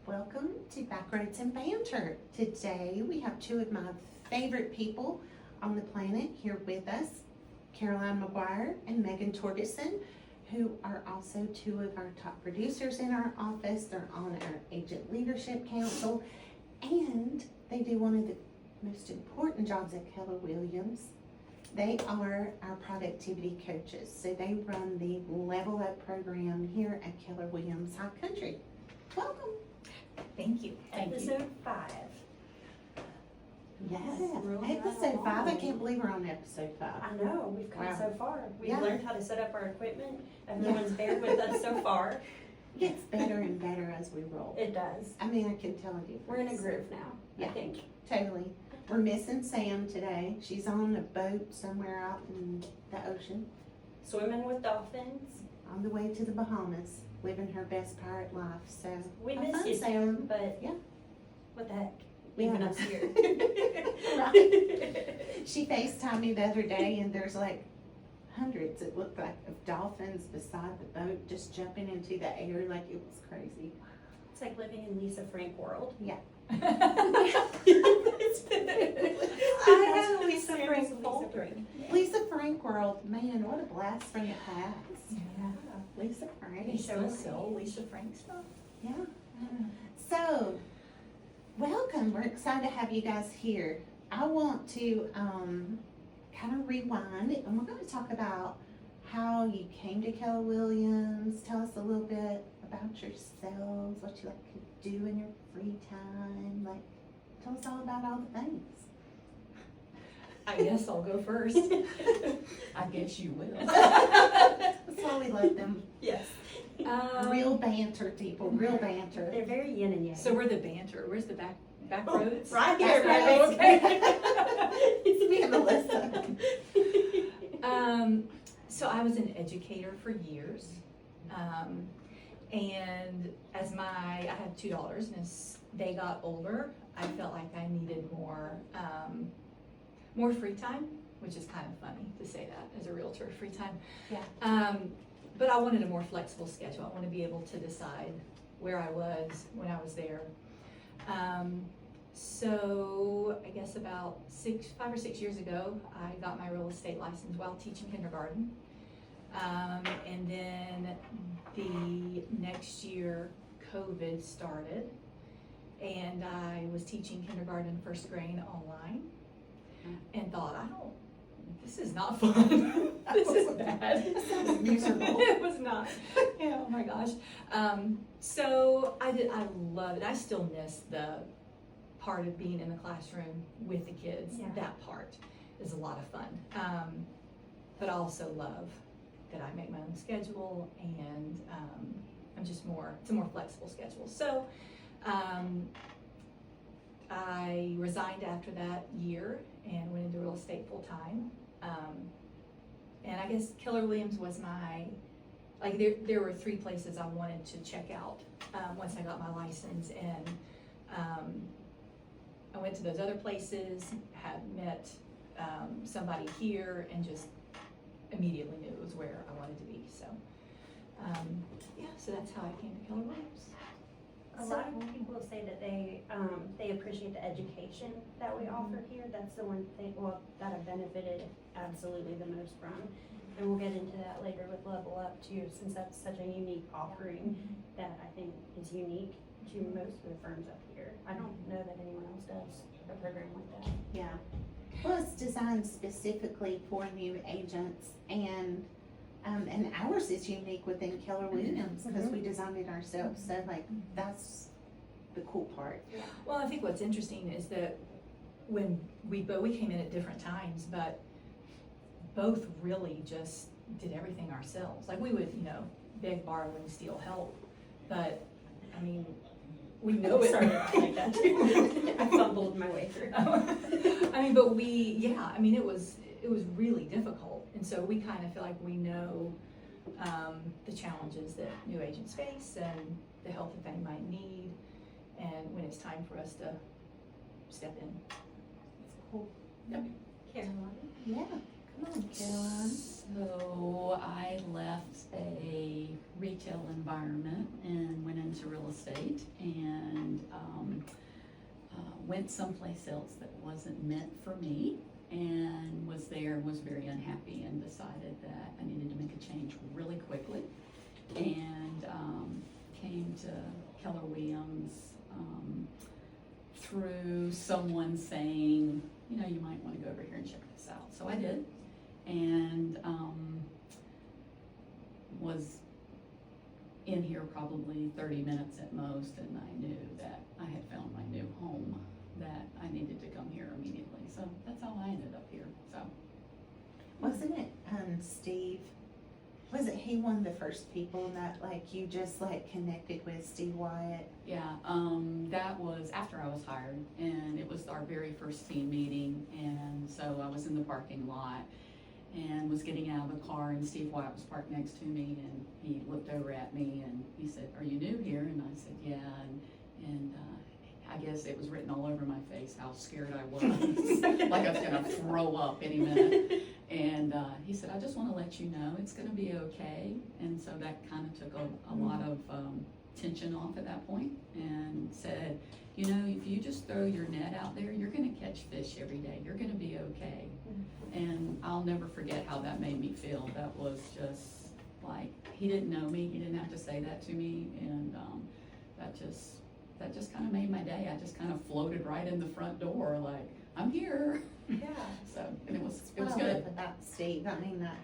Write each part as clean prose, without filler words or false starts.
Welcome to Backroads and Banter. Today we have two of my favorite people on the planet here with us, Caroline McGuire and Megan Torgerson, who are also two of our top producers in our office. They're on our Agent Leadership Council, and they do one of the most important jobs at Keller Williams. They are our productivity coaches. So they run the Level Up program here at Keller Williams High Country. Welcome. Thank you. Episode 5. Yes, Rolling right episode 5. I along. can't believe we're on episode 5. I know, we've come Wow. so far. We've Yeah. learned how to set up our equipment. Everyone's there with us so far. It gets better and better as we roll. It does. I mean, I can tell a difference. We're in a groove now, Yeah. I think. Totally. We're missing Sam today. She's on a boat somewhere out in the ocean Swimming with dolphins. on the way to the Bahamas, living her best pirate life. So We have miss fun, you, Sam. but Yeah. what the heck? Leaving Yeah. us here. Right. She FaceTimed me the other day, and there's like hundreds, it looked like, of dolphins beside the boat just jumping into the air like it was crazy. It's like living in Lisa Frank world. Yeah. I had had Lisa Sam Frank was folder. Lisa Frank world, man, what a blast from the past. Yeah. Lisa Frank. You still sell Lisa Frank stuff? Yeah. So, welcome. We're excited to have you guys here. I want to kind of rewind, and we're going to talk about how you came to Keller Williams. Tell us a little bit about yourselves, what you like to do in your free time. Like, tell us all about all the things. I guess I'll go first. I guess you will. That's why we love them. Yes. Real banter, people. Real banter. They're very yin and yang. So we're the banter. Where's the back roads? Right here, Backroads. right? It's me and Melisa. So I was an educator for years. And as I have two daughters, and as they got older, I felt like I needed more free time, which is kind of funny to say that as a realtor, free time. Yeah. But I wanted a more flexible schedule. I want to be able to decide where I was when I was there. So I guess about 5 or 6 years ago, I got my real estate license while teaching kindergarten. And then the next year, COVID started, and I was teaching kindergarten and first grade online, and thought, this is not fun. This is bad. This sounds miserable. It was not. Yeah, oh my gosh. So I love it. I still miss the part of being in the classroom with the kids. Yeah. That part is a lot of fun. But I also love that I make my own schedule, and it's a more flexible schedule. So I resigned after that year and went into real estate full time. And I guess Keller Williams was there were 3 places I wanted to check out once I got my license, and I went to those other places, had met somebody here, and just immediately knew it was where I wanted to be. So so that's how I came to Keller Williams. A lot of people say that they appreciate the education that we offer here. That's the one thing, that I've benefited absolutely the most from. And we'll get into that later with Level Up too, since that's such a unique offering that I think is unique to most of the firms up here. I don't know that anyone else does a program like that. Yeah. Well, it's designed specifically for new agents, and ours is unique within Keller Williams because we designed it ourselves. So that's the cool part. Well, I think what's interesting is that when we came in at different times, but both really just did everything ourselves. Like we would, beg, borrow, and steal help, but I mean, we know it. Started out like that too. I fumbled my way through. But it was really difficult, and so we kind of feel like we know the challenges that new agents face and the help that they might need, and when it's time for us to step in. It's cool. Yep. Caroline. Yeah. Come on, Caroline. So I left a retail environment and went into real estate, and and went someplace else that wasn't meant for me, and was there and was very unhappy and decided that I needed to make a change really quickly, and came to Keller Williams through someone saying, you know, you might want to go over here and check this out. So I did, and was in here probably 30 minutes at most, and I knew that I had found my new home, that I needed to come here immediately. So that's how I ended up here. So Wasn't it, Steve, was it he one of the first people that like you just like connected with, Steve Wyatt? yeah, that was after I was hired, and it was our very first team meeting, and so I was in the parking lot and was getting out of the car, and Steve White was parked next to me, and he looked over at me and he said, "Are you new here?" And I said, "Yeah," and I guess it was written all over my face how scared I was, like I was gonna throw up any minute. And he said, "I just wanna let you know it's gonna be okay." And so that kind of took a lot of tension off at that point, and said, "You know, if you just throw your net out there, you're gonna catch fish every day. You're gonna be okay." And I'll never forget how that made me feel. That was just like, he didn't know me, he didn't have to say that to me, and that just kind of made my day. I just kind of floated right in the front door, like, I'm here. Yeah. So, and it was What I good. love about Steve, I mean, that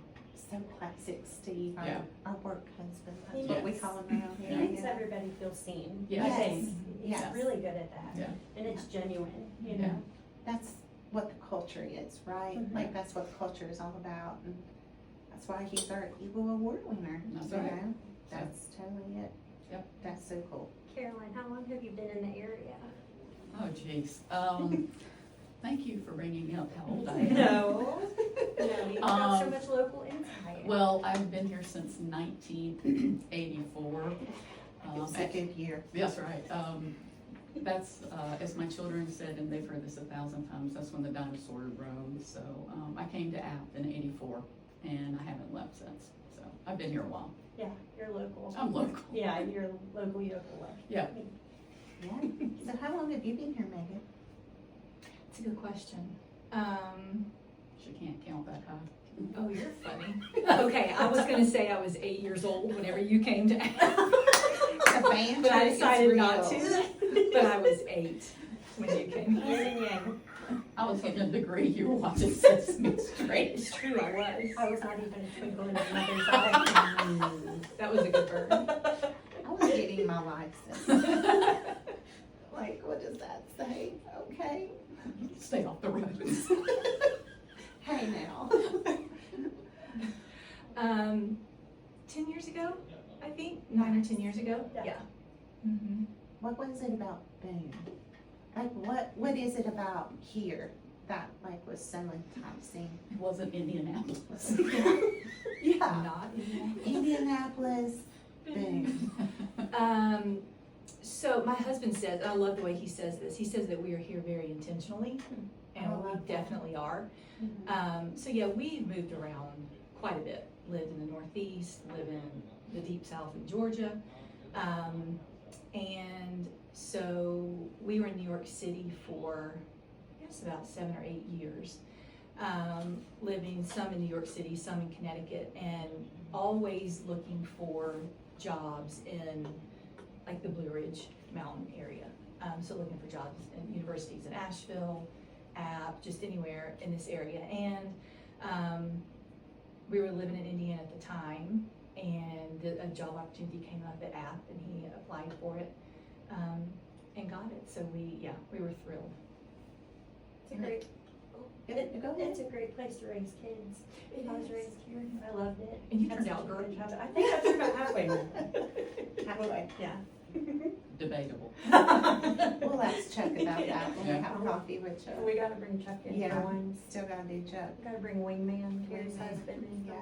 so classic Steve, Yeah. our work husband, that's He what we makes- call him around He here. makes yeah. everybody feel seen. Yes. I think he's Yes. really good at that. Yeah. And it's genuine, you Yeah. know? That's what the culture is, right? Mhm. Like, that's what culture is all about, and that's why he's our Eagle Award winner. That's you right. know? That's totally it. Yep. That's so cool. Caroline, how long have you been in the area? Oh, jeez. Thank you for bringing up how old I am. No, you got so Um, much local insight. Well, I've been here since 1984. It's a good year. That's right. That's, as my children said, and they've heard this 1,000 times, that's when the dinosaur roamed. So I came to Apt in '84, and I haven't left since. So I've been here a while. Yeah, you're local. I'm local. Yeah, you're local, yokel. Yeah. Yeah. So how long have you been here, Megan? It's a good question. She can't count that high. Oh, you're funny. Okay, I was gonna say I was 8 years old whenever you came to. The banter But I is decided not real. to. But I was 8 when you came. Yin and yang. I was getting a degree. You were watching Sesame Street. It's true, I was. I was not even a twinkle in my mother's eye. That was a good burn. I was getting my license. Like, what does that say? Okay. Stay off the roads. Hey now. 10 years ago, I think, 9 or 10 years ago. Yeah. Mhm. What was it about Boone? Like, what is it about here that like was so enticing? It wasn't Indianapolis. Yeah. Not anymore. Indianapolis, Boone. So my husband says, and I love the way he says this, he says that we are here very intentionally, and I we love that. definitely are. So yeah, we moved around quite a bit, lived in the Northeast, lived in the deep South in Georgia. And so we were in New York City for, I guess, about 7 or 8 years. Living some in New York City, some in Connecticut, and always looking for jobs in like the Blue Ridge Mountain area. So looking for jobs in universities in Asheville, App, just anywhere in this area. And we were living in Indiana at the time, and a job opportunity came up at App, and he applied for it and got it. So we were thrilled. It's a great, Go ahead. it's a great place to raise kids. I was raised here. I loved it. And you Had turned such out a good great. job. I think I turned out halfway. Halfway. Yeah. Debatable. We'll ask Chuck about that when we Yeah. have coffee with Chuck. We gotta bring Chuck in Yeah. for one. Still gotta do Chuck. Gotta bring Wingman, Carrie's Wingman. husband, in. Yeah,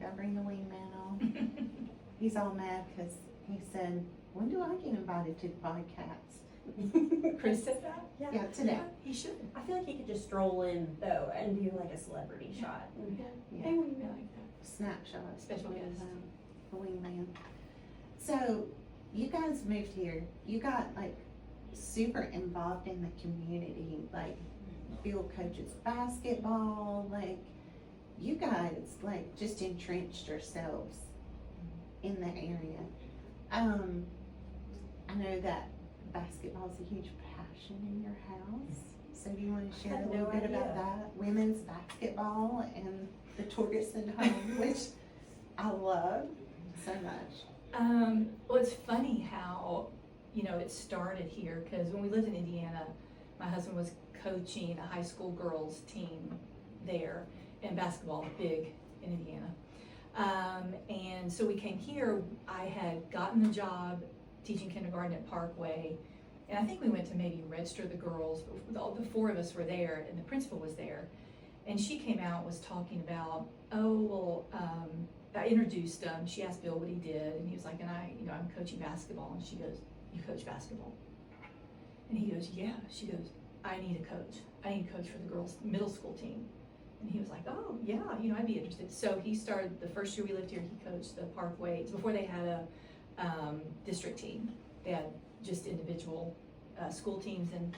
gotta bring the wingman on. He's all mad because he said, when do I get invited to the podcast? Chris said that? Yeah, today. He should. I feel like he could just stroll in though and do like a celebrity shot. Yeah. Hey, I Wingman. like that. Snapshot. Special guest. The wingman. So, you guys moved here. You got like super involved in the community, like Bill coaches basketball, like you guys like just entrenched yourselves in the area. I know that basketball is a huge passion in your house. So do you want to share Had a little no bit about idea. that? Women's basketball and the Torgerson home, which I love so much. Well, it's funny how, you know, it started here, because when we lived in Indiana, my husband was coaching a high school girls team there, and basketball, big in Indiana. And so we came here, I had gotten the job teaching kindergarten at Parkway, and I think we went to maybe register the girls, but all the four of us were there, and the principal was there. And she came out and was talking about, I introduced him, she asked Bill what he did, and he was like, and I'm coaching basketball, and she goes, you coach basketball? And he goes, yeah. She goes, I need a coach for the girls' middle school team. And he was like, oh, yeah, I'd be interested. So he started, the first year we lived here, he coached the Parkway, before they had a district team. They had just individual school teams, and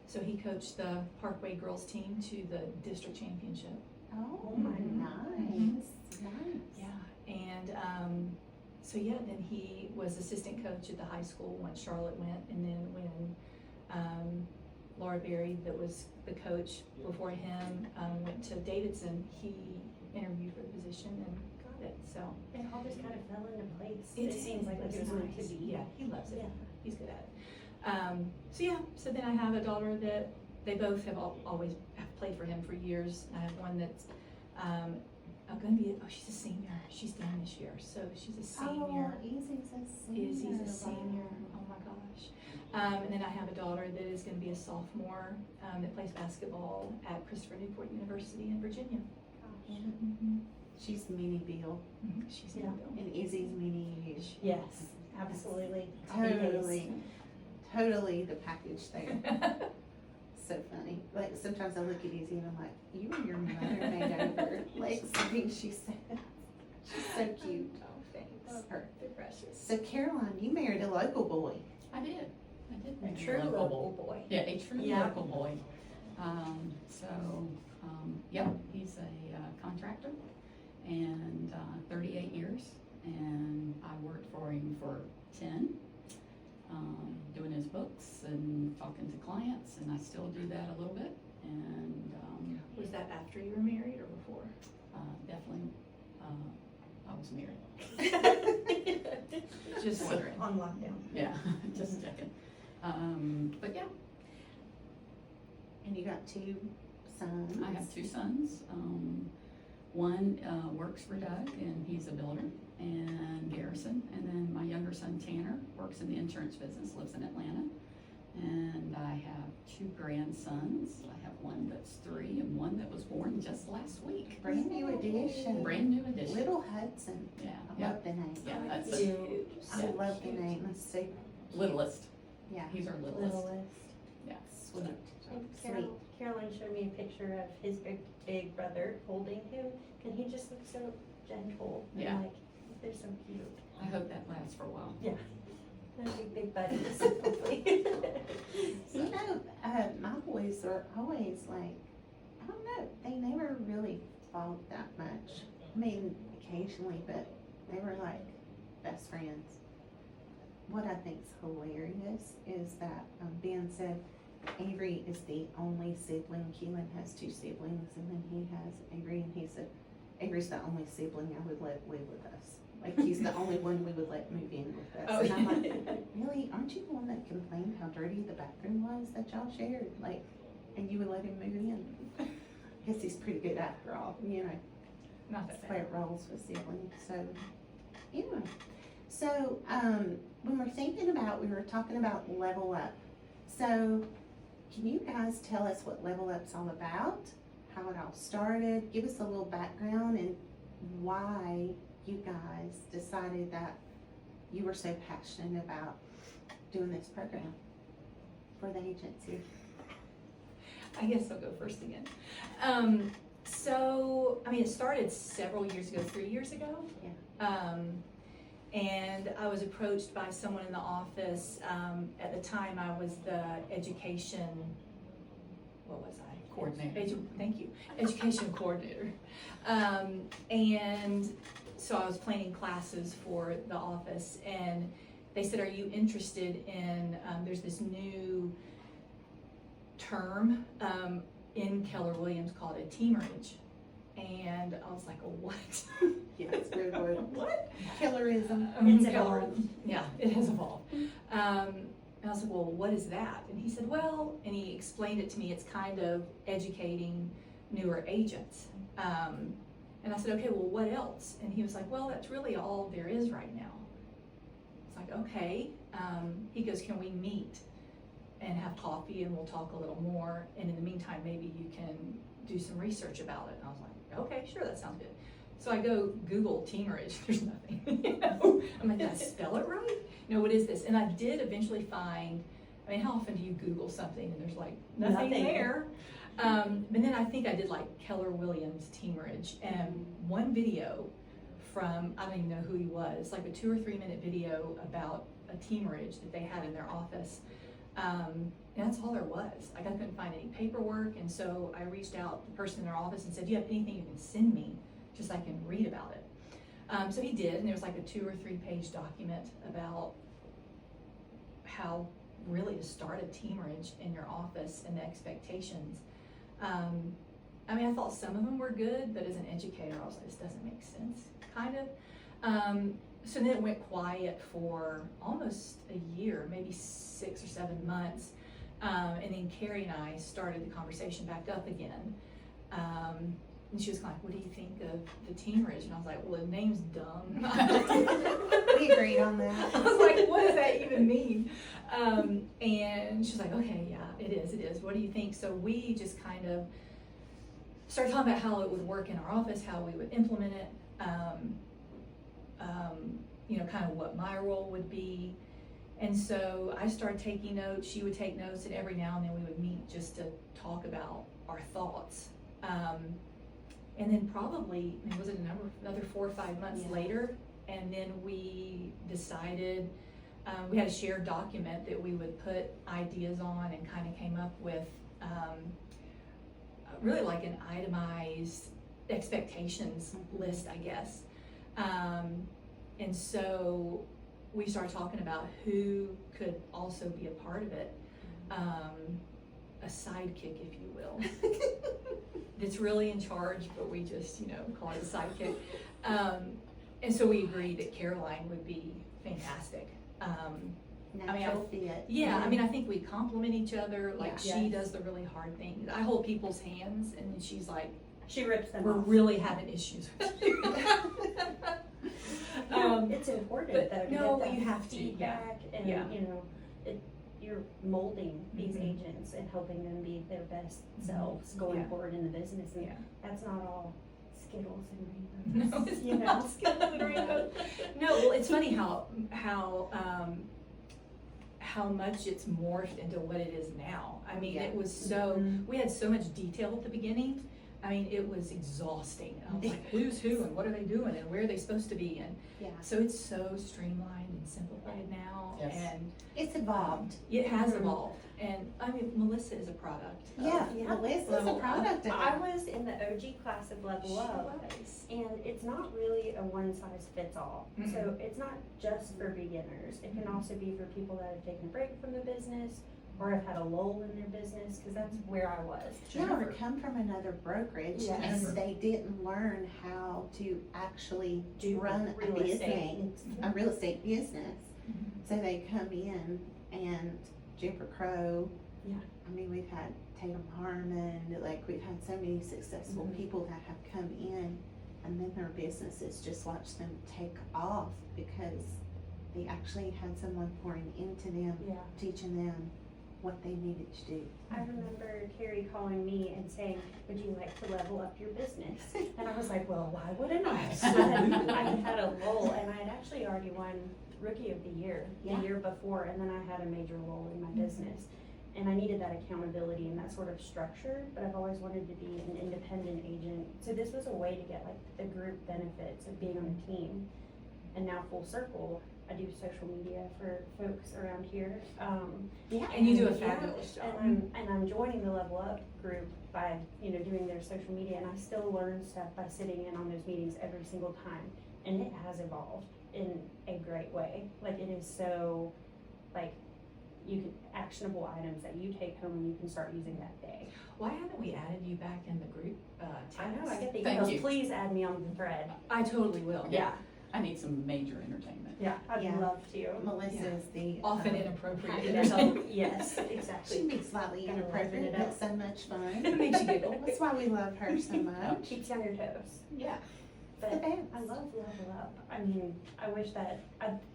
so he coached the Parkway girls team to the district championship. Oh, Mhm. nice. Yeah, and so yeah, then he was assistant coach at the high school when Charlotte went, and then when Laura Berry, that was the coach before him, went to Davidson, he interviewed for the position and got it, so. It all just kind of fell into place. It It seems like it was meant to nice. be. Yeah, he loves it. Yeah. He's good at it. So then I have a daughter that they both have always have played for him for years. I have one that's she's a senior. She's done this year, so she's a senior. Oh, Izzy's a senior. Izzy's a senior. Oh my gosh. And then I have a daughter that is going to be a sophomore that plays basketball at Christopher Newport University in Virginia. Gosh. Mm-hmm. She's mini Bill, She's Yeah. and Izzy's mini you. Yes, absolutely. Totally the package there. So funny. Like sometimes I look at Izzy and I'm like, you and your mother made over. Like something she said. She's so cute. Oh, thanks. Love her. They're precious. So Caroline, you married a local boy. I did A marry true local boy. Yeah, a true Yeah. local boy. Yep, he's a contractor, and 38 years, and I worked for him for 10, doing his books and talking to clients, and I still do that a little bit, and Was that after you were married or before? definitely, I was married. Just wondering. On lockdown. Yeah, just checking. But yeah, And you got two sons. I have two sons. One works for Doug, and he's a builder, and Garrison. And then my younger son Tanner works in the insurance business, lives in Atlanta. And I have two grandsons. I have one that's 3 and one that was born just last week. Brand new addition. Brand new addition. Little Hudson. Yeah, I yeah, love the name. yeah. That's Cute. it. I Yeah. love the name. It's so Littlest. yeah, He's our littlest. Littlest. Yeah. sweet. And Sweet. Caroline showed me a picture of his big brother holding him, and he just looks so gentle. And Yeah. like, they're so cute. I hope that lasts for a while. Yeah. They're big buddies, hopefully. You know, my boys are always like, I don't know, they never really fought that much. I mean, occasionally, but they were like best friends. What I think's hilarious is that Ben said Avery is the only sibling. Keelan has 2 siblings, and then he has Avery, and he said Avery's the only sibling I would let live with us. Like he's the only one we would let move in with us. Oh, And I'm like, really? Aren't you the one that complained how dirty the bathroom was that y'all shared? Like, and you would let him move in? I guess he's pretty good after all, you know. Not That's that the way bad. it rolls with siblings. So, anyway. So, when we're thinking about, we were talking about Level Up. So, can you guys tell us what Level Up's all about? How it all started? Give us a little background and why you guys decided that you were so passionate about doing this program for the agency. I guess I'll go first again. It started several years ago, 3 years ago. Yeah. And I was approached by someone in the office. At the time, I was the education, what was I? Coordinator. Thank you, education coordinator. And so I was planning classes for the office, and they said, are you interested in, there's this new term in Keller Williams called a teamerage. And I was like, oh, what? Yeah, it's very good. What? Killerism. It's Keller- evolved. Yeah, it has evolved. And I was like, well, what is that? And he said, well, and he explained it to me, it's kind of educating newer agents. And I said, okay, well, what else? And he was like, well, that's really all there is right now. It's like, okay. He goes, can we meet and have coffee and we'll talk a little more? And in the meantime, maybe you can do some research about it. And I was like, okay, sure, that sounds good. So I go Google teamerage, there's nothing, you know? I'm like, did I spell it right? You know, what is this? And I did eventually find, I mean, how often do you Google something and there's like nothing there? But then I think I did like Keller Williams teamerage, and one video from, I don't even know who he was, like a 2 or 3 minute video about a teamerage that they had in their office. And that's all there was. Like, I couldn't find any paperwork, and so I reached out to the person in their office and said, do you have anything you can send me just so I can read about it? So he did, and there was like a 2 or 3 page document about how really to start a teamerage in your office and the expectations. I mean, I thought some of them were good, but as an educator, I was like, this doesn't make sense, kind of. So then it went quiet for almost a year, maybe 6 or 7 months. And then Carrie and I started the conversation back up again. And she was like, what do you think of the teamerage? And I was like, well, the name's dumb. We agreed on that. I was like, what does that even mean? And she's like, okay, yeah, it is. What do you think? So we just kind of started talking about how it would work in our office, how we would implement it, you know, kind of what my role would be. And so I started taking notes, she would take notes, and every now and then we would meet just to talk about our thoughts. And then probably, was it another 4 or 5 months later, and then we decided, we had a shared document that we would put ideas on, and kind of came up with really like an itemized expectations list, I guess. And so we started talking about who could also be a part of it, a sidekick, if you will, that's really in charge, but we just, you know, call it a sidekick. And so we agreed that Caroline would be fantastic. Natural fit. Yeah, I mean, I think we complement each other. Like, Yeah. she does the really hard things. I hold people's hands, and then she's like, She rips them we're off. really having issues with you. It's important but though to no, get that you have to, feedback, and yeah. you know, you're molding these Mhm. agents and helping them be their best selves going Yeah. forward in the business, and Yeah. that's not all Skittles and rainbows. No, it's you know? not Skittles and rainbows. No, well, it's funny how much it's morphed into what it is now. I mean, it was so, Mhm. we had so much detail at the beginning. I mean, it was exhausting. I was like, who's who and what are they doing and where are they supposed to be? And Yeah. so it's so streamlined and simplified now. Yes. And It's evolved. it has Mhm. evolved. And I mean, Melisa is a product. of Yeah, Yeah. Melissa's a Level Up. product of I it. was in the OG class of Level Up, was. and it's not really a one size fits all. Mm-mm. So it's not just for beginners. It can Mhm. also be for people that have taken a break from the business or have had a lull in their business, because that's where I was. Yeah, or come from another brokerage Yes. and they didn't learn how to actually Do run a real estate. business, a real estate business. Mhm. So they come in and Jumper Crow. Yeah. I mean, we've had Tatum Harmon, like we've had so many successful Mhm. people that have come in, and then their businesses just watch them take off because they actually had someone pouring into them, Yeah. teaching them what they needed to do. I remember Carrie calling me and saying, would you like to level up your business? And I was like, well, why wouldn't I? I had a lull, and I had actually already won Rookie of the Year the Yeah. year before, and then I had a major lull in my business. And I needed that accountability and that sort of structure, but I've always wanted to be an independent agent. So this was a way to get like the group benefits of being on a team. and now full circle, I do social media for folks around here. Yeah. And you do a Yeah, fabulous job. and I'm joining the Level Up group by, doing their social media, and I still learn stuff by sitting in on those meetings every single time. And it has evolved in a great way. Like, it is so, like, actionable items that you take home and you can start using that day. Why haven't we added you back in the group text? I know, I get the Thank emails, you. please add me on the thread. I totally will. Yeah, I need some major entertainment. yeah, I'd Yeah. love to. Melissa is the. Often Happy inappropriate. to help. Yes, She exactly. makes slightly Gotta liven inappropriate, it but up. so much fun. It makes you giggle. That's why we love her so much. Keeps you on your toes. Yeah. But The best. I love Level Up. I mean, I wish that,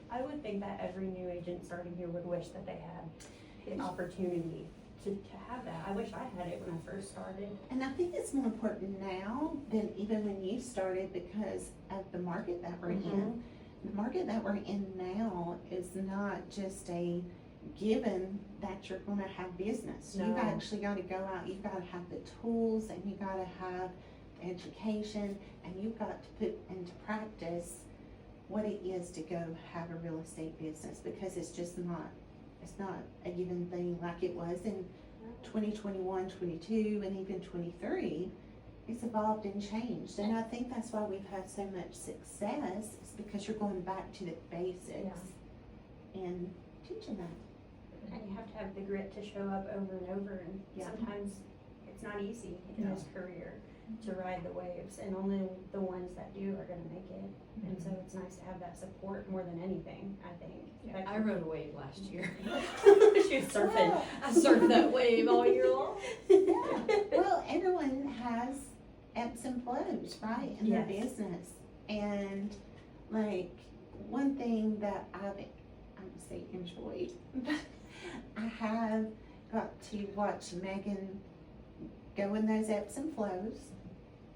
I would think that every new agent starting here would wish that they had the opportunity to have that. I wish I had it when I first started. And I think it's more important now than even when you started because of the market that we're in. The market that we're in now is not just a given that you're gonna have business. You've No. actually gotta go out, you've gotta have the tools, and you gotta have education, and you've got to put into practice what it is to go have a real estate business, because it's just not, it's not a given thing like it was in 2021, 22, and even 23. It's evolved and changed, and I think that's why we've had so much success, is because you're going back to the basics and teaching that. And you have to have the grit to show up over and over, and Yeah. sometimes it's not easy in No. this career to ride the waves, and only the ones that do are gonna make it. And so it's nice to have that support more than anything, I think. Yeah, I rode a wave last year. She was surfing. I surfed that wave all year long. Yeah. Well, everyone has ebbs and flows, right, in their Yes. business. And like, one thing that I would say enjoyed, I have got to watch Megan go in those ebbs and flows.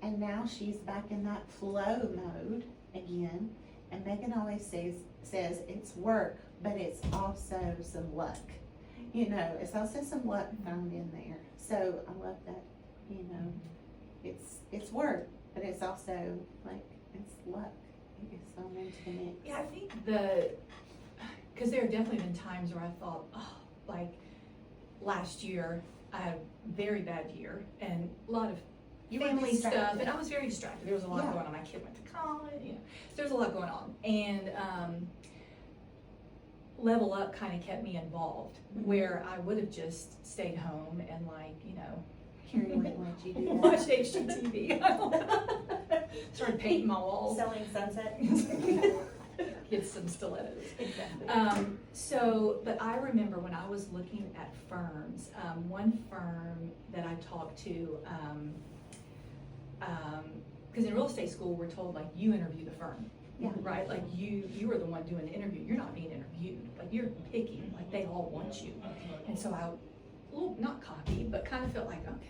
And now she's back in that flow mode again. And Megan always says it's work, but it's also some luck. It's also some luck thrown in there. So I love that, it's work, but it's also like, it's luck. It's thrown into the mix. Yeah, I think because there have definitely been times where I thought, oh, like last year, I had a very bad year and a lot of You were family stuff, distracted. and I was very distracted. There was a lot Yeah. going on. My kid went to college, so there was a lot going on. And Level Up kind of kept me involved, where I would have just stayed home and Carrie wouldn't let you do that. watched HGTV. Started painting my walls. Selling sunset. Get some stilettos. Exactly. But I remember when I was looking at firms, one firm that I talked to, because in real estate school, we're told like you interview the firm, Yeah. right? Like you are the one doing the interview. You're not being interviewed. Like you're picking. Like they all want you. And so I, not cocky, but kind of felt like, okay,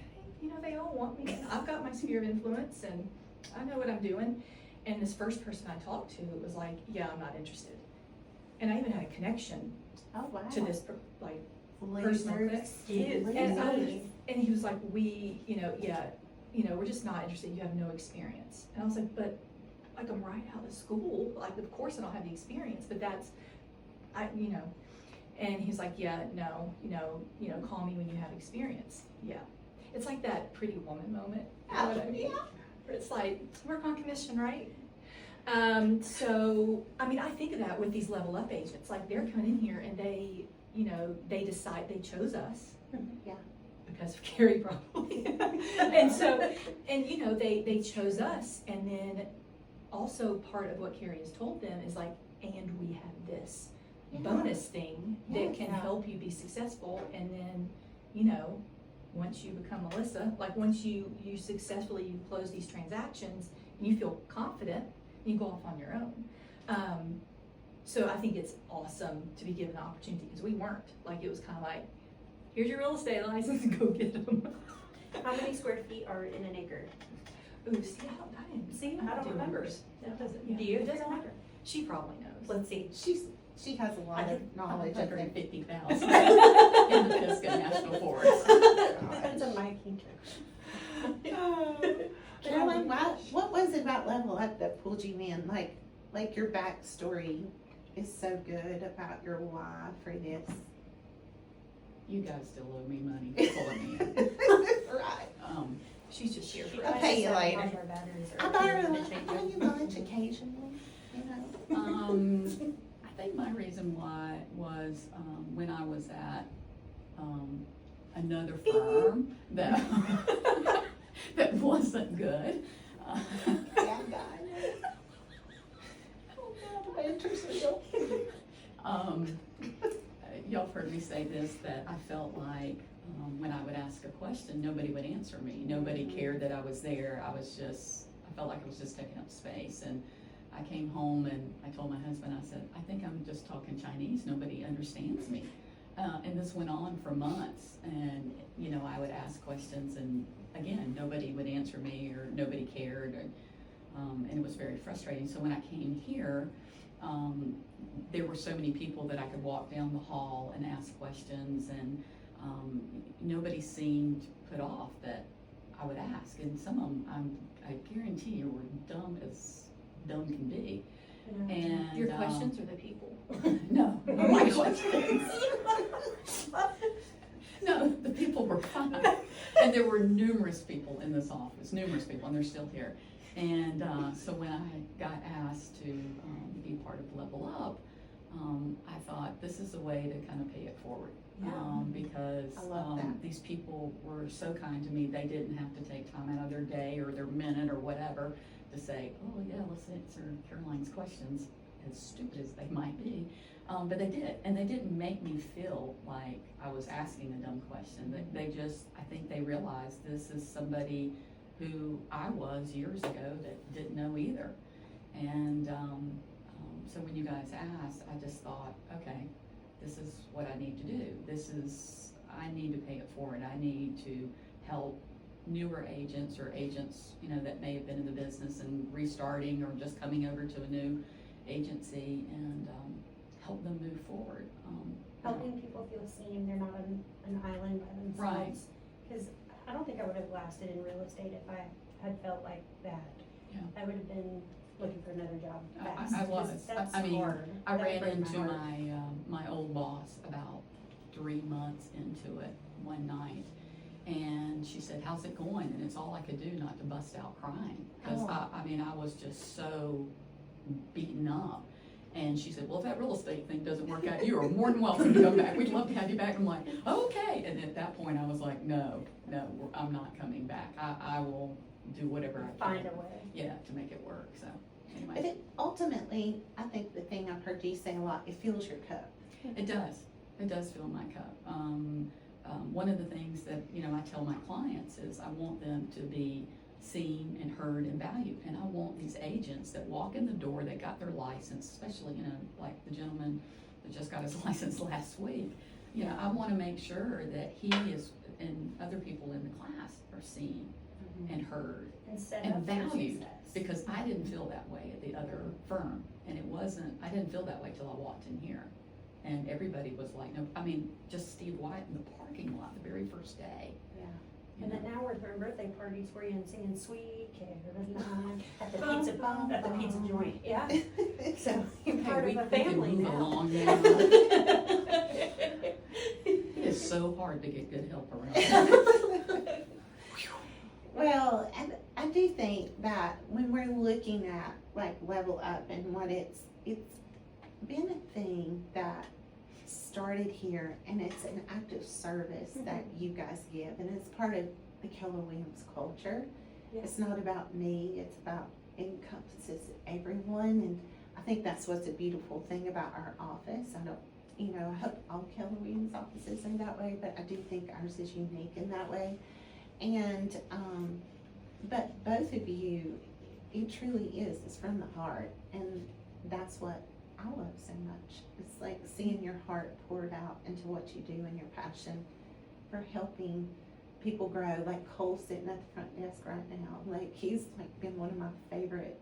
they all want me. And I've got my sphere of influence, and I know what I'm doing. And this first person I talked to was like, yeah, I'm not interested. And I even had a connection Oh, wow. to this, personal Losers. thing. Losers. And he was like, we're just not interested. You have no experience. And I was like, but like I'm right out of school. Like, of course I don't have the experience, but that's, and he's like, yeah, no, call me when you have experience. Yeah. It's like that Pretty Woman moment. You know what I mean? Where it's like, work on commission, right? I think of that with these Level Up agents. Like they're coming in here and they decide they chose us. Yeah. Because of Carrie probably. They chose us, and then also part of what Carrie has told them is like, and we have this bonus thing that can help you be successful, and then, once you become Melisa, like once you successfully close these transactions, and you feel confident, you go off on your own. So I think it's awesome to be given the opportunity, because we weren't. Like, it was kind of like, here's your real estate license, go get them. How many square feet are in an acre? Ooh, see, I didn't. See, I don't do remember. numbers. That doesn't, Do you? It doesn't matter. She probably knows. Let's see. She has a lot of knowledge of it. 150,000 in the Pisgah National Forest. That's a miking trick. Caroline, what was it about Level Up that pulled you in? Like, like your backstory is so good about your why for this. You guys still owe me money for pulling me in. Right. She's just here for I'll us. pay you All later. of our batteries I are borrow in the I change buy room. you lunch occasionally, you know. I think my reason why was, when I was at, another firm that, that wasn't good. Yeah, I'm dying. Oh, God, the banter's real. Y'all have heard me say this, that I felt like, when I would ask a question, nobody would answer me. Nobody cared that I was there. I felt like I was just taking up space. And I came home and I told my husband, I said, I think I'm just talking Chinese. Nobody understands me. And this went on for months. And, you know, I would ask questions and again, nobody would answer me or nobody cared. And it was very frustrating. So when I came here, there were so many people that I could walk down the hall and ask questions, and nobody seemed put off that I would ask. And some of them, I guarantee you, were dumb as dumb can be. Yeah. And Your questions or the people? No, not my questions. No, the people were fine. And there were numerous people in this office, numerous people, and they're still here. And so when I got asked to be part of Level Up, I thought this is a way to kind of pay it forward. Yeah. Because I love that. these people were so kind to me, they didn't have to take time out of their day or their minute or whatever to say, oh yeah, let's answer Caroline's questions, as stupid as they might be. But they did, and they didn't make me feel like I was asking a dumb question. They just, I think they realized this is somebody who I was years ago that didn't know either. And so when you guys asked, I just thought, okay, this is what I need to do. I need to pay it forward. I need to help newer agents or agents, you know, that may have been in the business and restarting or just coming over to a new agency and help them move forward. Helping people feel seen, they're not an island by themselves. Right. Because I don't think I would have lasted in real estate if I had felt like that. Yeah. I would have been looking for another job I fast. 'cause was. That's I mean, hard. I That ran breaks into my heart. my old boss about 3 months into it one night, and she said, how's it going? And it's all I could do not to bust out crying, because Oh. I mean, I was just so beaten up. And she said, well, if that real estate thing doesn't work out, you are more than welcome to come back. We'd love to have you back. I'm like, okay. And at that point, I was like, no, I'm not coming back. I will do whatever I can. Find a way. Yeah, to make it work, so, But anyway. ultimately, I think the thing I've heard you say a lot, it fills your cup. It does fill my cup. One of the things that, you know, I tell my clients is I want them to be seen and heard and valued. And I want these agents that walk in the door, that got their license, especially, you know, like the gentleman that just got his license last week. You know, I wanna make sure that he is, and other people in the class are seen and heard And set and up for valued. success. Because I didn't feel that way at the other firm, and I didn't feel that way till I walked in here. And everybody was like, no, I mean, just Steve White in the parking lot the very first day. Yeah. you And know. then now we're throwing birthday parties for you and singing Sweet Caroline at the pizza joint, yeah. So you're Hey, part we of a can family move now. along now. It is so hard to get good help around. Well, and I do think that when we're looking at like Level Up and what it's been a thing that started here, and it's an active service that you guys give, and it's part of the Keller Williams culture. Yeah. It's not about me, it's about, encompasses everyone, and I think that's what's a beautiful thing about our office. I hope all Keller Williams offices are that way, but I do think ours is unique in that way. And, but both of you, it truly is, it's from the heart, and that's what I love so much. It's like seeing your heart poured out into what you do and your passion for helping people grow. Like Cole's sitting at the front desk right now, like he's like been one of my favorite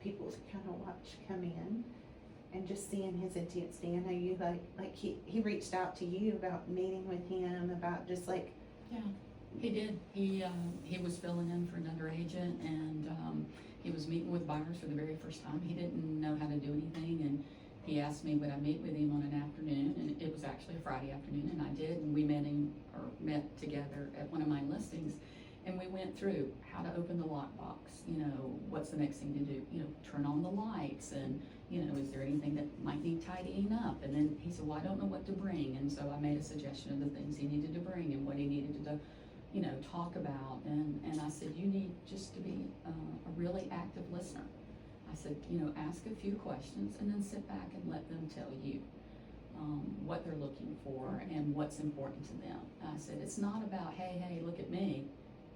people to kind of watch come in, and just seeing his intensity. I know you like he reached out to you about meeting with him, about just like, Yeah, he did. He was filling in for another agent, and he was meeting with buyers for the very first time. He didn't know how to do anything, and he asked me would I meet with him on an afternoon, and it was actually a Friday afternoon, and I did, and we met together at one of my listings, and we went through how to open the lockbox, you know, what's the next thing to do, you know, turn on the lights, and, you know, is there anything that might need tidying up? And then he said, well, I don't know what to bring, and so I made a suggestion of the things he needed to bring and what he needed to, you know, talk about, and I said, you need just to be a really active listener. I said, you know, ask a few questions and then sit back and let them tell you what they're looking for and what's important to them. I said, it's not about, hey, look at me.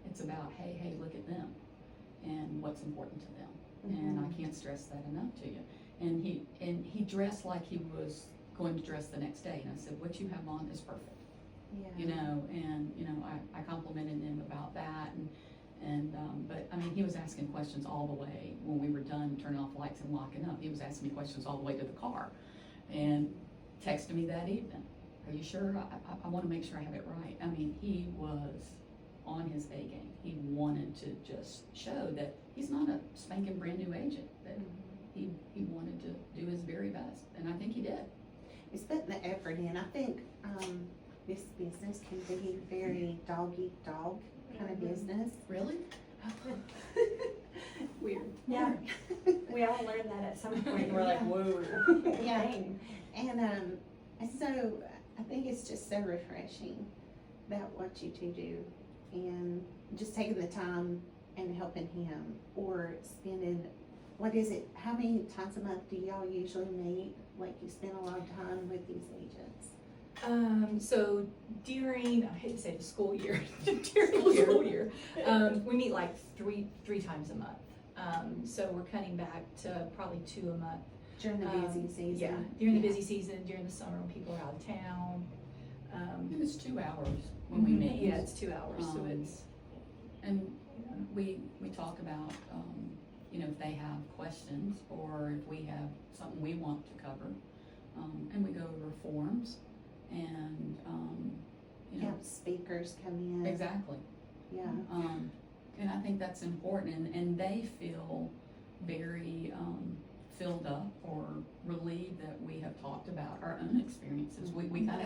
It's about, hey, look at them and what's important to them. And I can't stress that enough to you. And he dressed like he was going to dress the next day. And I said, what you have on is perfect. Yeah. You know, and, you know, I complimented him about that, but, I mean, he was asking questions all the way, when we were done turning off lights and locking up, he was asking me questions all the way to the car, and texted me that evening, are you sure? I wanna make sure I have it right. I mean, he was on his A game. He wanted to just show that he's not a spanking brand new agent, that he wanted to do his very best, and I think he did. He's putting the effort in. I think, this business can be very dog-eat-dog kind of business. Really? Weird. Yeah, we all learned that at some point, we're like, whoa. Yeah. Dang. And so I think it's just so refreshing that what you two do, and just taking the time and helping him, or spending, what is it, how many times a month do y'all usually meet? Like, you spend a lot of time with these agents? So during, I hate to say the school year, during the school year, we meet like three times a month. So we're cutting back to probably 2 a month. During the busy season? Yeah, during the busy season, during the summer when people are out of town. It was 2 hours when we met. Yeah, it's 2 hours, so it's. And we talk about, you know, if they have questions or if we have something we want to cover. And we go over forms and, you know. Have speakers come in? Exactly. Yeah. And I think that's important, and they feel very, filled up or relieved that we have talked about our own experiences. We kind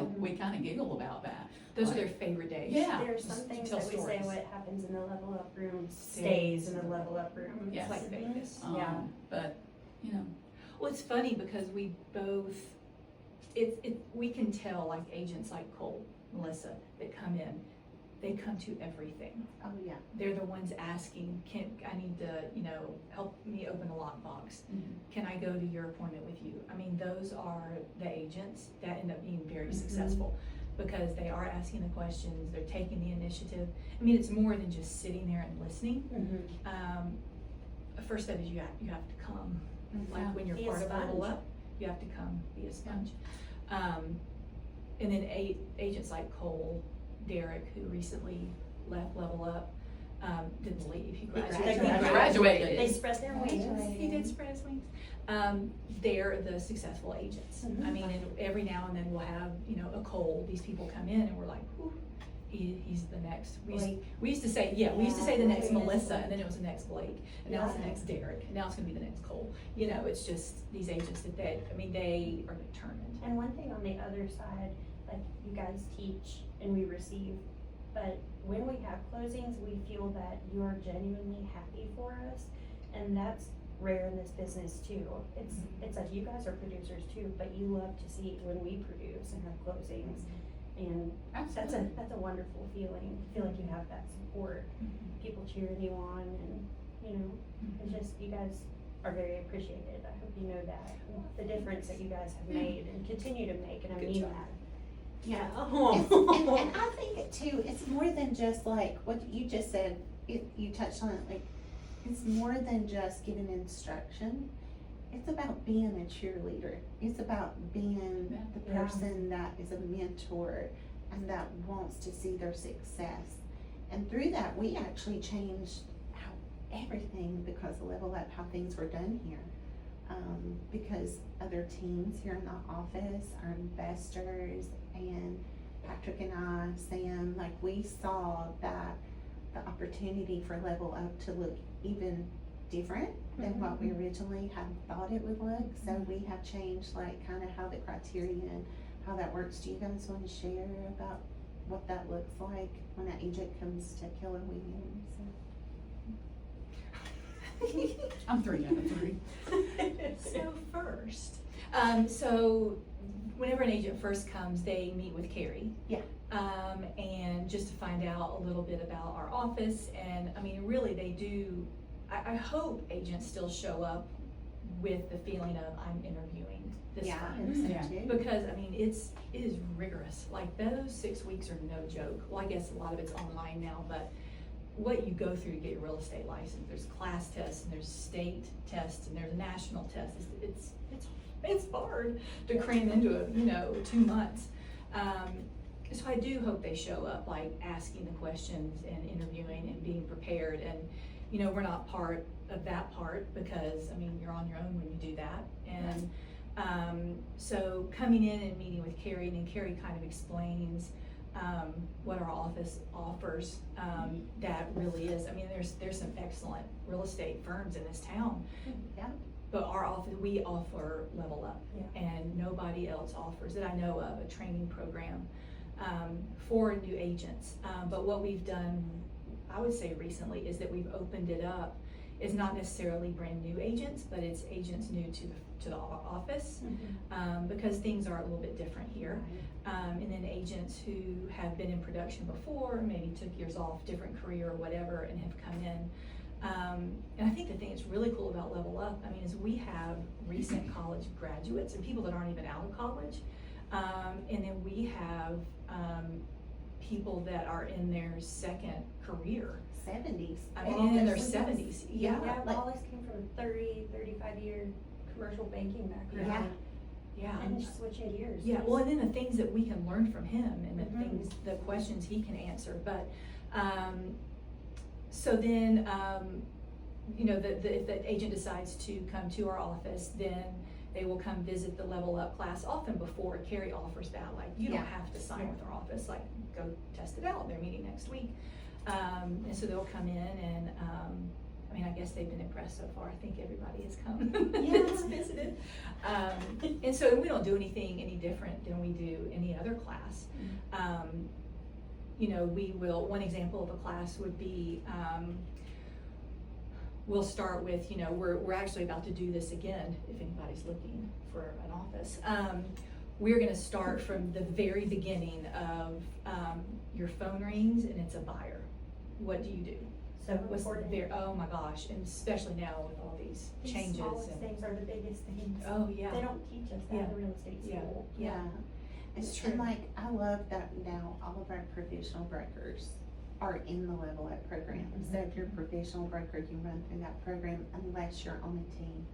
of giggle about that. Those are their favorite days. Yeah. There's some things Tell that we say, stories. what happens in the level up room stays in the level up room. Yes. It's like Vegas. Yeah. But, you know. Well, it's funny because we both, we can tell, like agents like Cole, Melissa, that come in, they come to everything. Oh, yeah. They're the ones asking, I need to, you know, help me open a lockbox. Can I go to your appointment with you? I mean, those are the agents that end up being very successful because they are asking the questions, they're taking the initiative. I mean, it's more than just sitting there and listening. First step is you have to come. Like when you're Be a part of Level sponge. Up, you have to come, be a sponge. And then agents like Cole, Derek, who recently left Level Up, didn't leave, he graduated. They spread their wings. He did spread his wings. They're the successful agents. I mean, and every now and then we'll have, you know, a Cole, these people come in and we're like, whew, he's the next. We used to say, we used to say the next Melissa, and then it was the next Blake, and now it's the next Derek, and now it's gonna be the next Cole. You know, it's just these agents that they are determined. And one thing on the other side, like you guys teach and we receive, but when we have closings, we feel that you're genuinely happy for us, and that's rare in this business too. It's like you guys are producers too, but you love to see when we produce and have closings, and that's a wonderful feeling. I feel like you have that support, people cheering you on, and you know, it's just, you guys are very appreciated. I hope you know that, the difference that you guys have made and continue to make, and I mean that. Yeah. Oh. And I think it too, it's more than just like what you just said, you touched on it, like, it's more than just giving instruction. It's about being a cheerleader. It's about being the person that is a mentor and that wants to see their success. And through that, we actually changed how everything, because of Level Up, how things were done here. Because other teams here in the office, our investors, and Patrick and I, Sam, like we saw that the opportunity for Level Up to look even different than what we originally had thought it would look. So we have changed like kind of how the criteria and how that works. Do you guys want to share about what that looks like when an agent comes to Keller Williams? I'm 3 out of 3. So first, so whenever an agent first comes, they meet with Carrie. Yeah. And just to find out a little bit about our office, and I mean, really, they do. I hope agents still show up with the feeling of I'm interviewing this Yeah, I firm. think so Yeah. too. Because I mean, it is rigorous. Like those 6 weeks are no joke. Well, I guess a lot of it's online now, but what you go through to get your real estate license, there's class tests and there's state tests and there's national tests. It's hard to cram into 2 months. So I do hope they show up, like asking the questions and interviewing and being prepared. And we're not part of that part because I mean you're on your own when you do that. And so coming in and meeting with Carrie, and then Carrie kind of explains what our office offers. That really is. I mean, there's some excellent real estate firms in this town. Yeah. But our office, we offer Level Up, Yeah. and nobody else offers that I know of a training program for new agents. But what we've done, I would say recently, is that we've opened it up. It's not necessarily brand new agents, but it's agents new to the office because things are a little bit different here. And then agents who have been in production before, maybe took years off, different career or whatever, and have come in. And I think the thing that's really cool about Level Up, I mean, is we have recent college graduates and people that aren't even out of college. And then we have people that are in their second career. 70s. I mean, in their Office. 70s. Yeah. Yeah, like- Wallace came from a 35-year commercial banking background. Yeah. And just switching gears. Yeah, well, and then the things that we can learn from him and Mhm. the questions he can answer. But, so then, if the agent decides to come to our office, then they will come visit the Level Up class often before Carrie offers that. Like, you Yeah. don't have to sign with our office, like, go test it out. They're meeting next week. And so they'll come in and, I mean, I guess they've been impressed so far. I think everybody has come Yeah. visited. And so we don't do anything any different than we do any other class. We will, one example of a class would be, we'll start with, we're actually about to do this again, if anybody's looking for an office. We're gonna start from the very beginning of, your phone rings and it's a buyer. What do you do? So What's the important. oh my gosh, and especially now with all these These changes. smallest and- things are the biggest things. Oh, yeah. They don't teach us that Yeah. in real estate Yeah. school. Yeah. It's And true. like, I love that now all of our professional brokers are in the Level Up program. So if you're a professional broker, you run through that program unless you're on a team.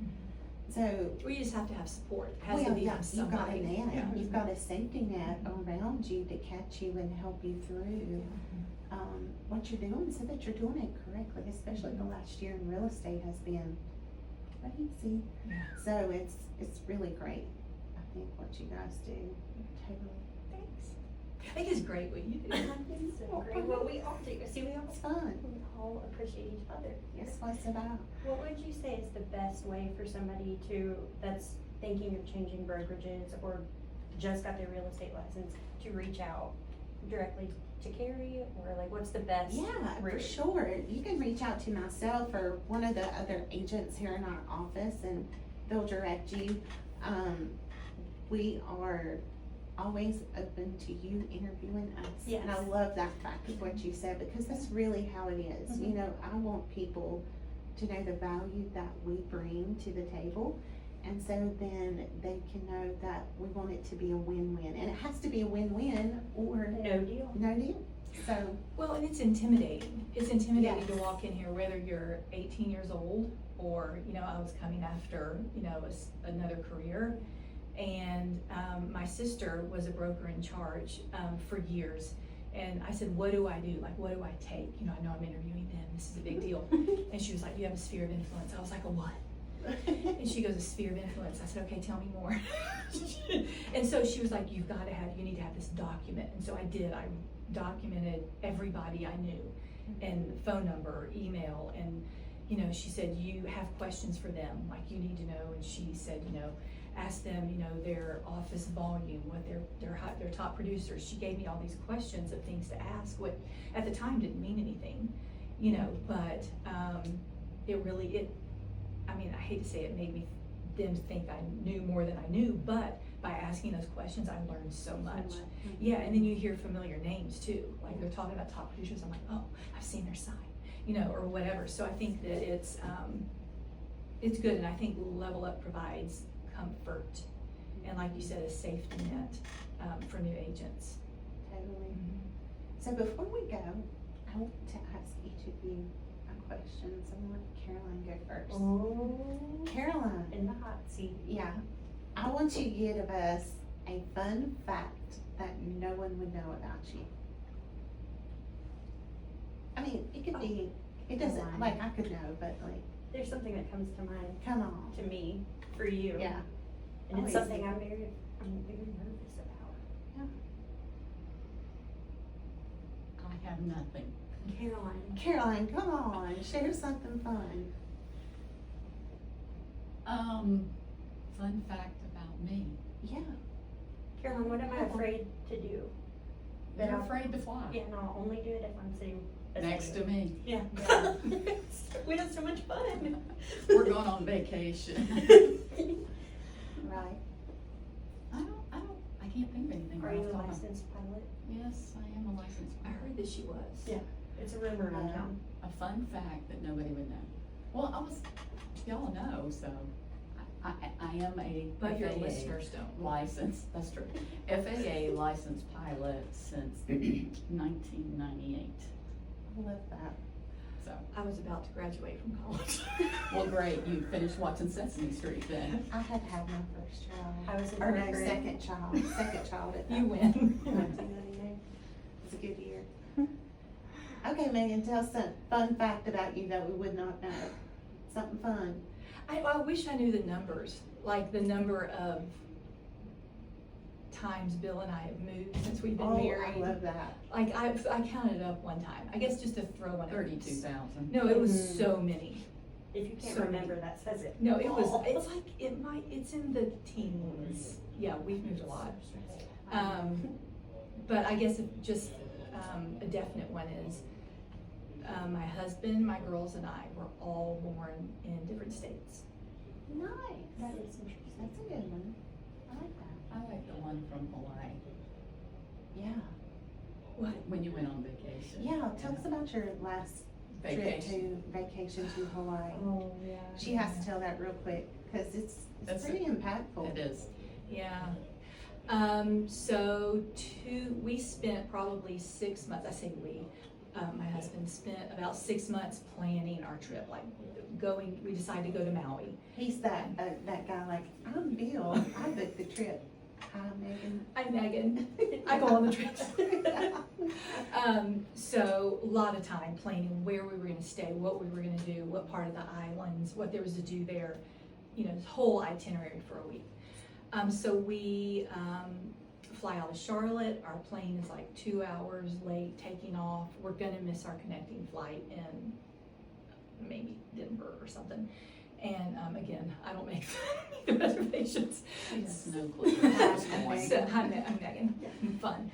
So, We just have to have support. It has to well, be yeah, from you've got a somebody. net, Yeah. you've got a safety net around you to catch you and help you through what you're doing so that you're doing it correctly, especially the last year in real estate has been crazy. Yeah. So it's really great, I think, what you guys do, totally. Thanks. I think it's great what you do. It's so great. Well, we all do. See, It's fun, we all appreciate each other. that's what it's about. What would you say is the best way for somebody that's thinking of changing brokerages or just got their real estate license to reach out directly to Carrie, or like what's the best? Yeah, for route? sure. You can reach out to myself or one of the other agents here in our office and they'll direct you. We are always open to you interviewing us. And I Yes. love that fact of what you said because that's really how it is. You know, I want people to know the value that we bring to the table. And so then they can know that we want it to be a win-win. And it has to be a win-win or No deal. no deal. So, Well, and it's intimidating. It's intimidating Yes. to walk in here, whether you're 18 years old or, I was coming after, another career. And my sister was a broker in charge for years. And I said, what do I do? Like, what do I take? I know I'm interviewing them. This is a big deal. And she was like, you have a sphere of influence. I was like, a what? And she goes, a sphere of influence. I said, okay, tell me more. And so she was like, you need to have this document. And so I did. I documented everybody I knew and phone number, email, and you know, she said, you have questions for them, like you need to know, and she said, you know, ask them, you know, their office volume, what their top producers. She gave me all these questions of things to ask, what at the time didn't mean anything, you know, but I mean, I hate to say it, made them think I knew more than I knew, but by asking those questions, I learned so much. Yeah, and then you hear familiar names too, like they're talking about top producers, I'm like, oh, I've seen their sign, you know, or whatever. So I think that it's good, and I think Level Up provides comfort, and like you said, a safety net for new agents. Totally. So before we go, I want to ask each of you a question. So I'm gonna let Caroline go first. Oh, Caroline, in the hot seat. yeah, I want you to give us a fun fact that no one would know about you. I mean, it could be, it doesn't, Caroline. like I could know, but like, There's something that comes to mind come on. to me for you. Yeah. And it's Always. something I'm very nervous about. I have nothing. Caroline. Caroline, come on, share something fun. Fun fact about me. Yeah. Caroline, what am I afraid to do? They're I'll- afraid to fly. Yeah, and I'll only do it if I'm sitting beside Next you. to me. Yeah. We have so much fun. We're going on vacation. Right. I can't think of anything. Are right you off a the top of- licensed pilot? Yes, I am a licensed I pilot. heard that she was. Yeah. It's a rumor around town. A fun fact that nobody would know. Well, y'all know, so I am a But your FAA listeners don't. licensed, that's true. FAA licensed pilot since 1998. I love that. So, I was about to graduate from college. well, great, you finished watching Sesame Street then. I had had my first child. I was in Or no, fourth grade. second child at that You point. win. 1999. It was a good year. Okay, Megan, tell us some fun fact about you that we would not know. Something fun. I wish I knew the numbers, like the number of times Bill and I have moved since we've been Oh, married. I love that. Like I counted up one time, I guess just to throw one out. 32,000. No, it was Mm. so many. If you can't So remember, that says it. No, it was, all. it's like, it's in the teens. Yeah, we've moved a lot. But I guess just, a definite one is, my husband, my girls and I were all born in different states. Nice. That is interesting. That's a good one. I like that. I like the one from Hawaii, Yeah. What? when you went on vacation. Yeah, tell us about your last Vacation. vacation to Hawaii. Oh, yeah. She has to tell that real quick, cause it's That's pretty impactful. It is. Yeah. So we spent probably 6 months, I say we, my husband spent about 6 months planning our trip, like we decided to go to Maui. He's that guy like, I'm Bill, I booked the trip. Hi, Megan. I'm Megan, I go on the trips. So a lot of time planning where we were gonna stay, what we were gonna do, what part of the islands, what there was to do there, you know, this whole itinerary for a week. So we fly out of Charlotte, our plane is like 2 hours late taking off. We're gonna miss our connecting flight in maybe Denver or something. And again, I don't make the reservations. She has no clue. So, I'm Megan, fun.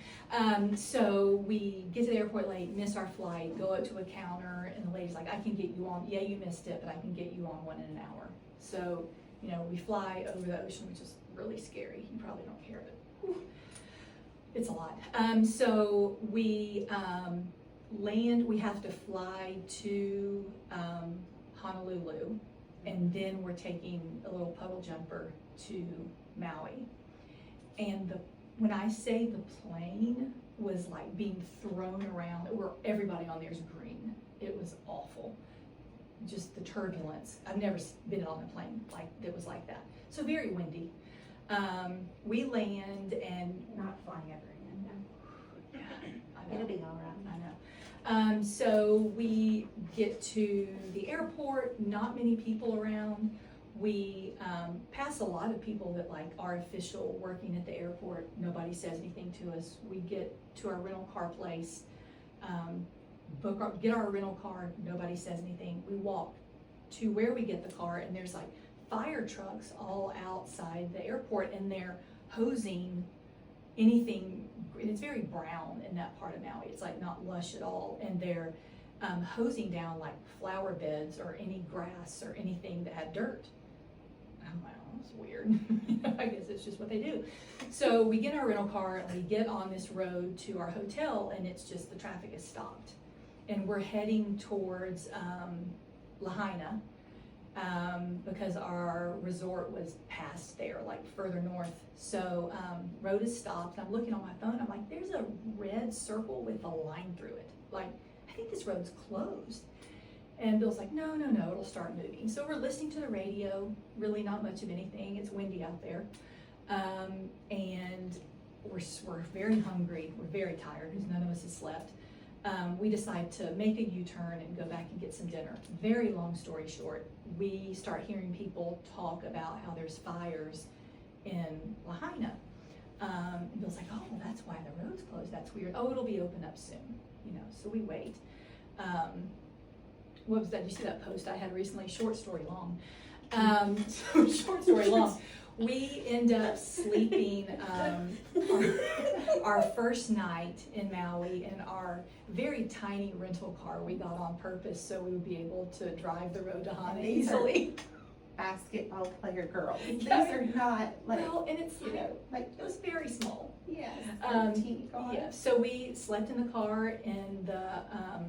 So we get to the airport late, miss our flight, go up to a counter, and the lady's like, I can get you on, yeah, you missed it, but I can get you on one in an hour. So, you know, we fly over the ocean, which is really scary. You probably don't care, but whew, it's a lot. So we land, we have to fly to Honolulu, and then we're taking a little puddle jumper to Maui. And when I say the plane was like being thrown around, everybody on there is green. It was awful. Just the turbulence. I've never been on a plane that was like that. So very windy. We land and Not flying ever again, no. I know. It'll be all right. I know. So we get to the airport, not many people around. We pass a lot of people that like are official working at the airport. Nobody says anything to us. We get to our rental car place, get our rental car. Nobody says anything. We walk to where we get the car, and there's like fire trucks all outside the airport, and they're hosing anything, and it's very brown in that part of Maui. It's like not lush at all, and they're hosing down like flower beds or any grass or anything that had dirt. I'm like, oh, that's weird. I guess it's just what they do. So we get our rental car and we get on this road to our hotel, and it's just the traffic is stopped, and we're heading towards Lahaina because our resort was past there, like further north. So road is stopped. I'm looking on my phone. I'm like, there's a red circle with a line through it. Like, I think this road's closed. And Bill's like, no, it'll start moving. So we're listening to the radio, really not much of anything. It's windy out there. And we're very hungry. We're very tired because none of us has slept. We decide to make a U-turn and go back and get some dinner. Very long story short, we start hearing people talk about how there's fires in Lahaina. And Bill's like, oh, that's why the road's closed. That's weird. Oh, it'll be open up soon. So we wait. What was that? Did you see that post I had recently? Short story long. Short story long. We end up sleeping our first night in Maui in our very tiny rental car we got on purpose so we would be able to drive the road to Hana easily. Basketball player girls. Yeah. These are not like, Well, and it's, like, it was very small. yes, teeny cars. Yeah, so we slept in the car in the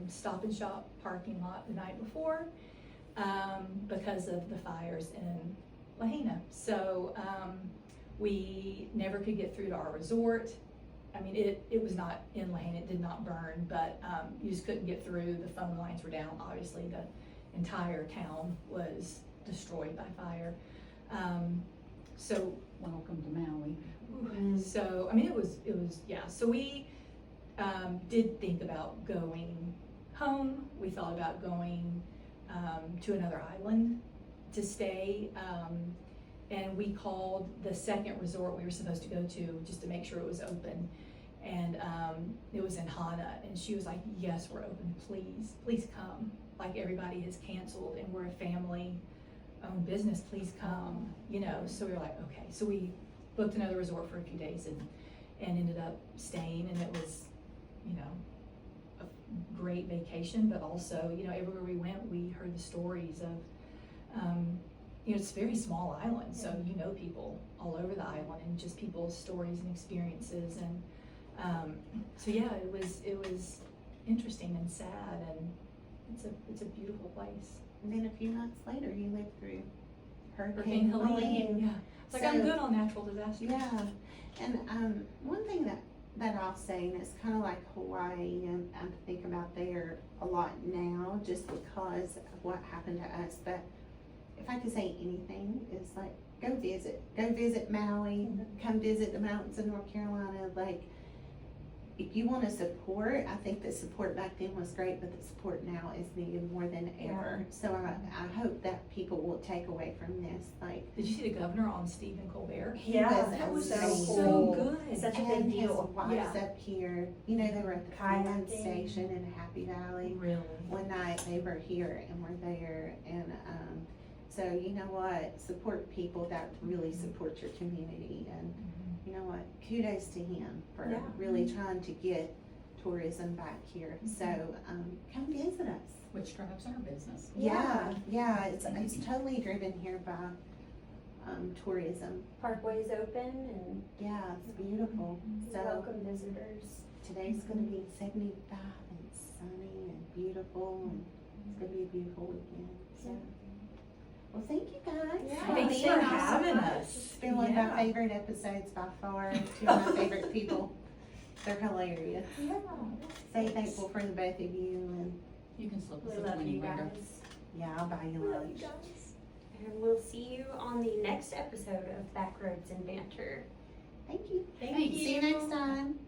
Stop and Shop parking lot the night before because of the fires in Lahaina. So we never could get through to our resort. I mean, it was not in Lahaina, it did not burn, but you just couldn't get through. The phone lines were down. Obviously, the entire town was destroyed by fire. So Welcome to Maui. So, I mean, it was, yeah. So we did think about going home. We thought about going to another island to stay. And we called the second resort we were supposed to go to just to make sure it was open. And it was in Hana. And she was like, yes, we're open. Please come. Like, everybody has canceled and we're a family-owned business. Please come. So we were like, okay. So we booked another resort for a few days and ended up staying, and it was, a great vacation, but also, everywhere we went, we heard the stories of, it's a very small island, so people all over the island and just people's stories and experiences, and so yeah, it was interesting and sad, and it's a beautiful place. And then a few months later, you lived through Hurricane Helene. Yeah. It's like, I'm good on natural disasters. Yeah, and one thing that I'll say, and it's kind of like Hawaii, and I think about there a lot now just because of what happened to us, but if I could say anything, it's like, go visit Maui, come visit the mountains of North Carolina. Like, if you want to support, I think the support back then was great, but the support now is needed more than ever. So I hope that people will take away from this. Like, Did you see the governor on Stephen Colbert? he Yeah, was that was amazing. so good. Such a And big his deal. wives Yeah. up here, they were at the Freeland Kayaking. Station in Happy Valley. Really? One night they were here and we're there, and so you know what, support people that really support your community, and you know what, kudos to him for Yeah. really trying to get tourism back here. So come visit us. Which drives our business. Yeah, it's totally driven here by tourism. Parkway's open and Yeah, it's beautiful. we So welcome visitors. today's gonna be 75 and sunny and beautiful, and it's gonna be a beautiful weekend. So, well, thank you guys. Yeah. Thanks being for awesome. having us. It's been one of Yeah. my favorite episodes by far. Two of my favorite people. They're hilarious. Yeah. So thankful for the both of you, and You can slip us We a love 20 you later. guys. yeah, I'll buy you We love lunch. you guys. And we'll see you on the next episode of Backroads and Banter. Thank you. Thank Thanks. See you next time.